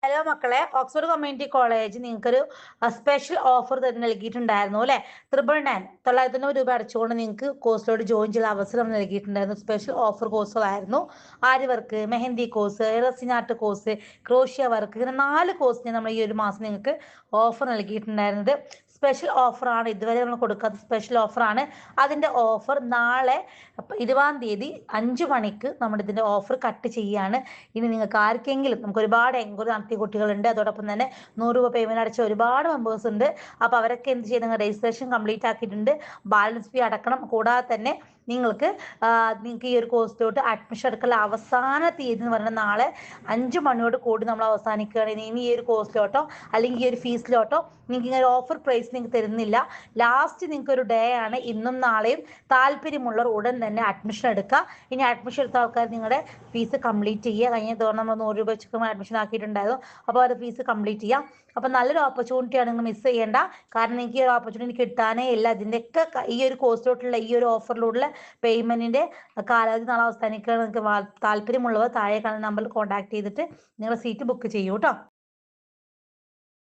Hello മക്കളെ, Oxford community college നിങ്ങൾക്കൊരു special offer തന്നെ നൽകിയിട്ടുണ്ടായിരുന്നു അല്ലെ. 999 രൂപ അടച്ചുകൊണ്ട് നിങ്ങൾക്ക് കോഴ്സിലോട്ട് ജോയിൻ ചെയ്യാൻ അവസരം നൽകിയിട്ടുണ്ടായിരുന്നു. സ്പെഷ്യൽ ഓഫർ കോഴ്സുകളായിരുന്നു. Aari work, mehndi course, resin art course, crochet work, ഇങ്ങനെ 4 കോഴ്സിന് നമ്മൾ ഈ ഒരു മാസം നിങ്ങൾക്ക് ഓഫർ നൽകിയിട്ടുണ്ടായിരുന്നത്. സ്പെഷ്യൽ ഓഫറാണ്, ഇതുവരെ നമ്മൾ കൊടുക്കാത്ത സ്പെഷ്യൽ ഓഫറാണ്. അതിൻ്റെ ഓഫർ നാളെ 20-ാം തീയതി 5 മണിക്ക് നമ്മൾ ഇതിൻ്റെ ഓഫർ കട്ട് ചെയ്യുകയാണ്. ഇനി നിങ്ങൾക്ക് ആർക്കെങ്കിലും, നമുക്ക് ഒരുപാട് എൻക്വയറി നടത്തിയ കുട്ടികളുണ്ട്, അതോടൊപ്പം തന്നെ 100 രൂപ പേയ്മെന്റ് അടച്ച ഒരുപാട് മെമ്പേഴ്സ് ഉണ്ട്. അപ്പോൾ അവരൊക്കെ എന്ത് ചെയ്ത് നിങ്ങൾ രജിസ്ട്രേഷൻ കംപ്ലീറ്റ് ആക്കിയിട്ടുണ്ട്, ബാലൻസ് ഫീ അടക്കണം. കൂടാതെ തന്നെ നിങ്ങൾക്ക് ഈ ഒരു കോഴ്സിലോട്ട് അഡ്മിഷൻ എടുക്കാനുള്ള അവസാന തീയതി എന്ന് പറയുന്നത് നാളെ 5 മണിയോട് കൂടി നമ്മൾ അവസാനിക്കുകയാണ്. ഇനി ഈ ഒരു കോഴ്സിലോട്ടോ അല്ലെങ്കിൽ ഈ ഒരു ഫീസിലോട്ടോ നിങ്ങൾക്ക് ഇങ്ങനെ ഓഫർ പ്രൈസ് നിങ്ങൾക്ക് തരുന്നില്ല. ലാസ്റ്റ് നിങ്ങൾക്ക് ഒരു ഡേ ആണ്, ഇന്നും നാളെയും. താല്പര്യമുള്ളവർ ഉടൻ തന്നെ അഡ്മിഷൻ എടുക്കുക. ഇനി അഡ്മിഷൻ എടുത്ത ആൾക്കാർ നിങ്ങളുടെ ഫീസ് കംപ്ലീറ്റ് ചെയ്യുക. കഴിഞ്ഞ തവണ നമ്മൾ 100 രൂപ വെച്ച് അഡ്മിഷൻ ആക്കിയിട്ടുണ്ടായിരുന്നു. അപ്പോൾ അത് ഫീസ് കംപ്ലീറ്റ് ചെയ്യാം. അപ്പോൾ നല്ലൊരു ഓപ്പർച്യൂണിറ്റിയാണ്, നിങ്ങൾ മിസ് ചെയ്യേണ്ട. കാരണം നിങ്ങൾക്ക് ഈ ഒരു ഓപ്പർച്യൂണിറ്റി കിട്ടാനേ ഇല്ല. ഇതിൻ്റെയൊക്കെ ഈ ഒരു കോഴ്സിലോട്ടുള്ള ഈ ഒരു ഓഫറിലൂടെ പേയ്മെന്റിന്റെ കാലാവധി നാളെ അവസാനിക്കുകയാണ്. നിങ്ങൾക്ക് താല്പര്യമുള്ളവർ താഴെ കാണുന്ന നമ്പറിൽ കോൺടാക്ട് ചെയ്തിട്ട് നിങ്ങളുടെ സീറ്റ് ബുക്ക് ചെയ്യൂ കേട്ടോ.